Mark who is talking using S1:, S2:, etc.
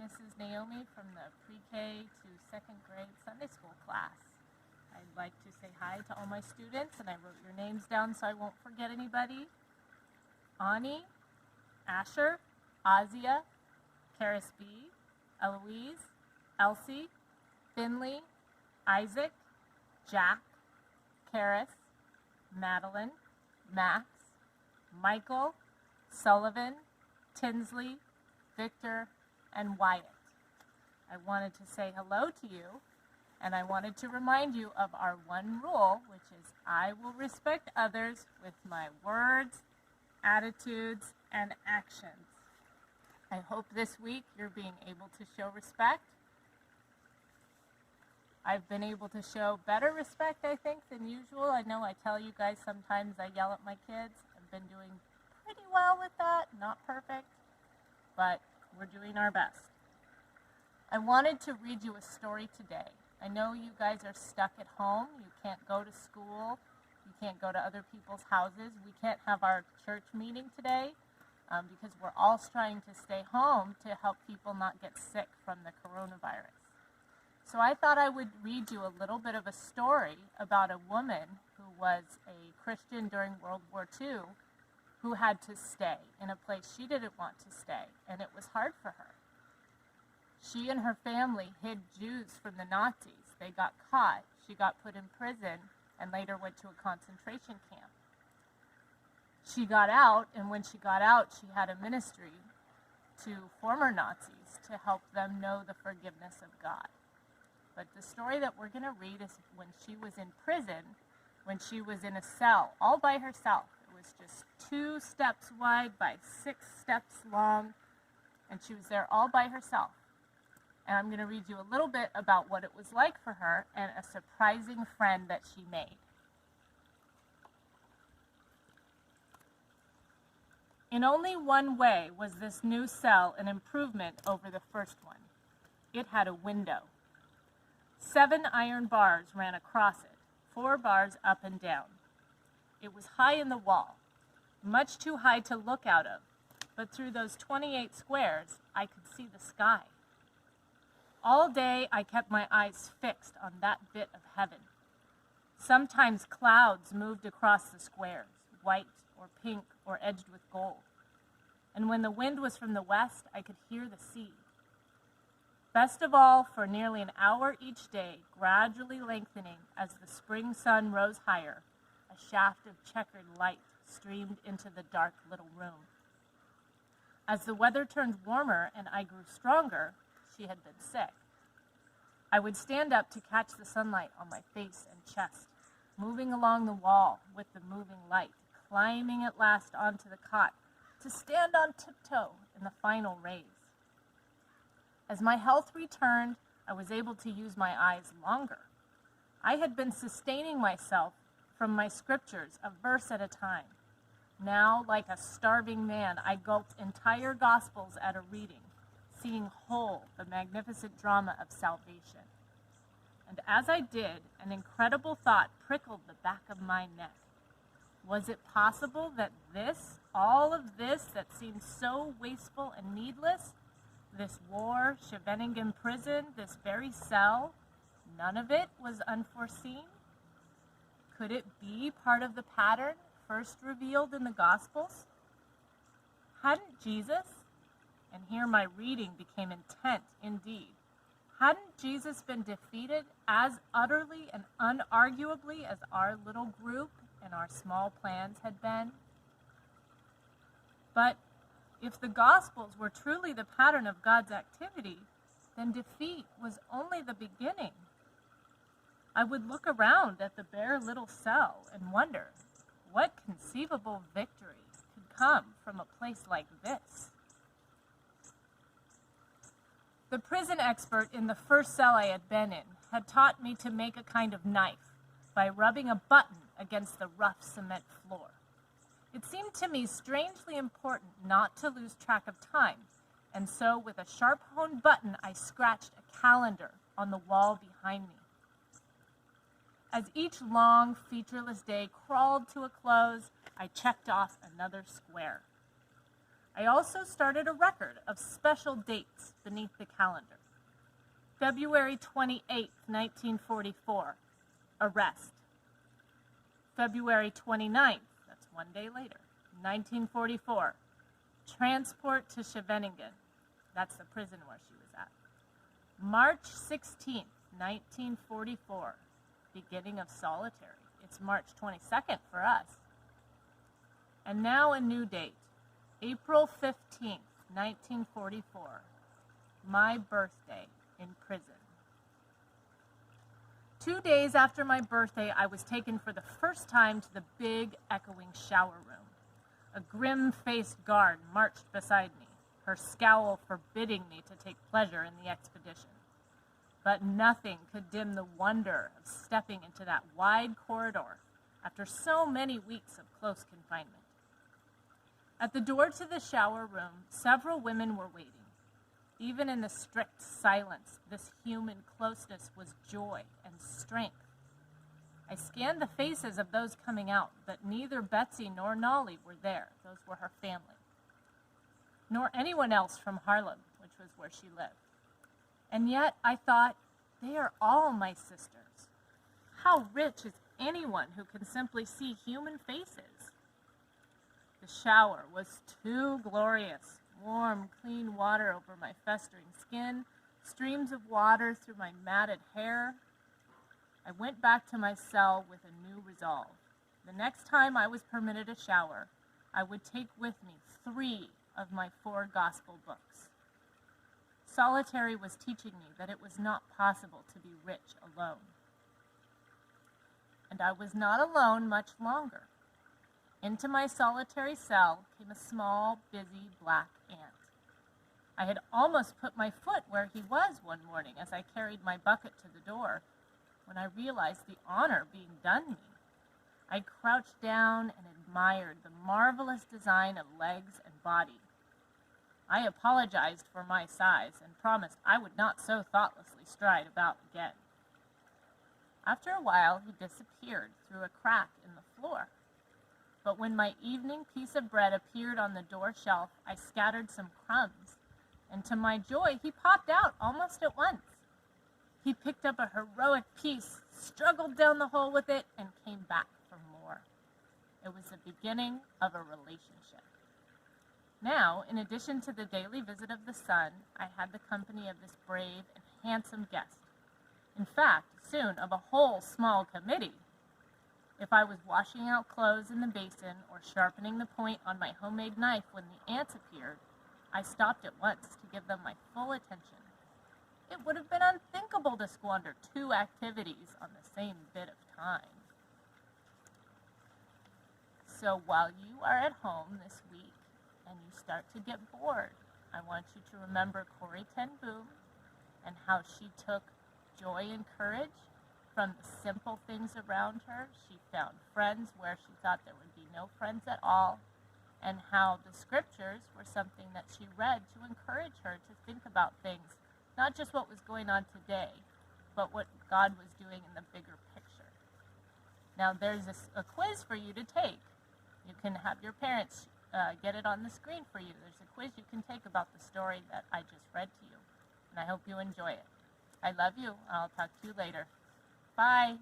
S1: Mrs. Naomi from the Pre-K to 2nd grade Sunday school class. I'd like to say hi to all my students, and I wrote your names down so I won't forget anybody. Ani, Asher, Azia, Karis B, Eloise, Elsie, Finley, Isaac, Jack, Karis, Madeline, Max, Michael, Sullivan, Tinsley, Victor, and Wyatt. I wanted to say hello to you, and I wanted to remind you of our one rule, which is I will respect others with my words, attitudes, and actions. I hope this week you're being able to show respect. I've been able to show better respect, I think, than usual. I know I tell you guys sometimes I yell at my kids. I've been doing pretty well with that, not perfect, but we're doing our best. I wanted to read you a story today. I know you guys are stuck at home. You can't go to school. You can't go to other people's houses. We can't have our church meeting today because we're all trying to stay home to help people not get sick from the coronavirus. So I thought I would read you a little bit of a story about a woman who was a Christian during World War II who had to stay in a place she didn't want to stay, and it was hard for her. She and her family hid Jews from the Nazis. They got caught. She got put in prison and later went to a concentration camp. She got out, and when she got out, she had a ministry to former Nazis to help them know the forgiveness of God. But the story that we're going to read is when she was in prison, when she was in a cell all by herself. It was just 2 steps wide by 6 steps long, and she was there all by herself. And I'm going to read you a little bit about what it was like for her and a surprising friend that she made. In only one way was this new cell an improvement over the first one. It had a window. 7 iron bars ran across it, 4 bars up and down. It was high in the wall, much too high to look out of, but through those 28 squares, I could see the sky. All day, I kept my eyes fixed on that bit of heaven. Sometimes clouds moved across the squares, white or pink or edged with gold. And when the wind was from the west, I could hear the sea. Best of all, for nearly an hour each day, gradually lengthening as the spring sun rose higher, a shaft of checkered light streamed into the dark little room. As the weather turned warmer and I grew stronger, she had been sick. I would stand up to catch the sunlight on my face and chest, moving along the wall with the moving light, climbing at last onto the cot to stand on tiptoe in the final rays. As my health returned, I was able to use my eyes longer. I had been sustaining myself from my scriptures, a verse at a time. Now, like a starving man, I gulped entire gospels at a reading, seeing whole the magnificent drama of salvation. And as I did, an incredible thought prickled the back of my neck. Was it possible that all of this that seemed so wasteful and needless, this war, Scheveningen prison, this very cell, none of it was unforeseen? Could it be part of the pattern first revealed in the Gospels? Hadn't Jesus, and here my reading became intent indeed, hadn't Jesus been defeated as utterly and unarguably as our little group and our small plans had been? But if the Gospels were truly the pattern of God's activity, then defeat was only the beginning. I would look around at the bare little cell and wonder what conceivable victory could come from a place like this. The prison expert in the first cell I had been in had taught me to make a kind of knife by rubbing a button against the rough cement floor. It seemed to me strangely important not to lose track of time, and so with a sharp-honed button I scratched a calendar on the wall behind me. As each long, featureless day crawled to a close, I checked off another square. I also started a record of special dates beneath the calendar. February 28, 1944, arrest. February 29th, that's one day later, 1944, transport to Scheveningen, that's the prison where she was at. March 16th, 1944, beginning of solitary. It's March 22nd for us. And now a new date, April 15th, 1944, my birthday in prison. 2 days after my birthday, I was taken for the first time to the big, echoing shower room. A grim-faced guard marched beside me, her scowl forbidding me to take pleasure in the expedition. But nothing could dim the wonder of stepping into that wide corridor after so many weeks of close confinement. At the door to the shower room, several women were waiting. Even in the strict silence, this human closeness was joy and strength. I scanned the faces of those coming out, but neither Betsy nor Nolly were there. Those were her family. Nor anyone else from Haarlem, which was where she lived. And yet I thought, they are all my sisters. How rich is anyone who can simply see human faces? The shower was too glorious. Warm, clean water over my festering skin, streams of water through my matted hair. I went back to my cell with a new resolve. The next time I was permitted a shower, I would take with me 3 of my 4 gospel books. Solitary was teaching me that it was not possible to be rich alone. And I was not alone much longer. Into my solitary cell came a small, busy black ant. I had almost put my foot where he was one morning as I carried my bucket to the door, when I realized the honor being done me. I crouched down and admired the marvelous design of legs and body. I apologized for my size and promised I would not so thoughtlessly stride about again. After a while, he disappeared through a crack in the floor. But when my evening piece of bread appeared on the door shelf, I scattered some crumbs, and to my joy, he popped out almost at once. He picked up a heroic piece, struggled down the hole with it, and came back for more. It was the beginning of a relationship. Now, in addition to the daily visit of the sun, I had the company of this brave and handsome guest. In fact, soon of a whole small committee. If I was washing out clothes in the basin or sharpening the point on my homemade knife when the ants appeared, I stopped at once to give them my full attention. It would have been unthinkable to squander 2 activities on the same bit of time. So while you are at home this week and you start to get bored, I want you to remember Corrie ten Boom and how she took joy and courage from the simple things around her. She found friends where she thought there would be no friends at all, and how the scriptures were something that she read to encourage her to think about things, not just what was going on today, but what God was doing in the bigger picture. Now there's a quiz for you to take. You can have your parents get it on the screen for you. There's a quiz you can take about the story that I just read to you, and I hope you enjoy it. I love you. I'll talk to you later. Bye.